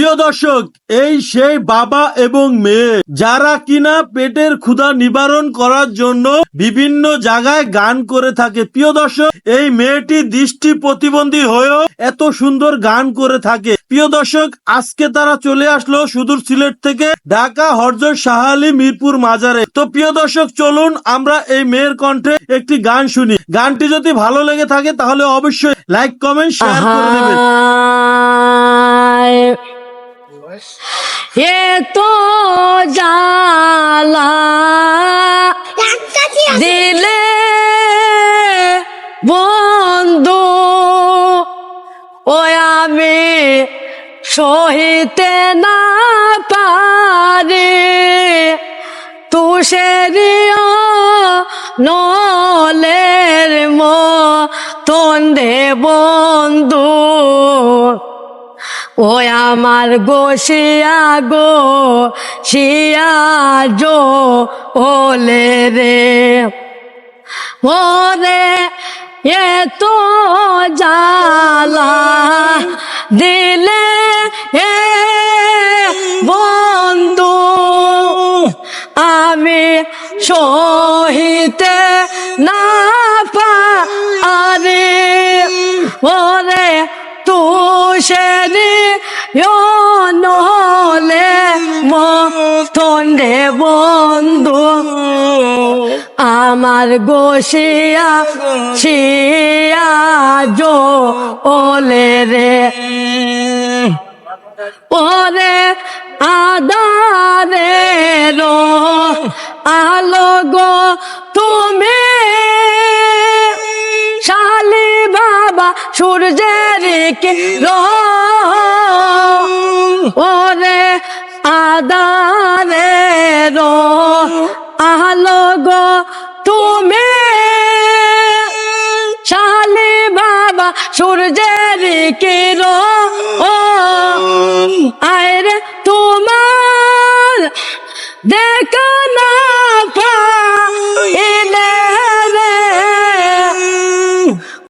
প্রিয় দর্শক, এই সেই বাবা এবং মেয়ে যারা কিনা পেটের ক্ষুধা নিবারণ করার জন্য বিভিন্ন জায়গায় গান করে থাকে। প্রিয় দর্শক, এই মেয়েটি দৃষ্টি প্রতিবন্ধী হয়েও এত সুন্দর গান করে থাকে। প্রিয় দর্শক, আজকে তারা চলে আসলো সুদূর সিলেট থেকে ঢাকা হযরত শাহ আলী মিরপুর মাজারে। তো প্রিয় দর্শক, চলুন আমরা এই মেয়ের কণ্ঠে একটি গান শুনি। গানটি যদি ভালো লেগে থাকে তাহলে অবশ্যই লাইক, কমেন্ট, শেয়ার করে দেবেন। এ তো জালা দিলে বন্ধু, ও আমি সহিতে না পারি, তুষেরিও নলের মতন দে বন্ধু, ও আমার গোশিয়া গো শিয়া জো ওলে রে, ওরে এ তো জালা দিলে এ বন্ধু, আমি সহিতে না পারি, ওরে তুষেরি নহলে মতন রে বন্ধু, আমার গোশিয়া শিয়া জো ওলে রে, ওরে আদারের আলো গো তুমি শালি বাবা সূর্যের কিরণ, ওরে আদারের আলো গো তুমি শালি বাবা সূর্যের কিরণ, আরে তোমার দেখা না পাই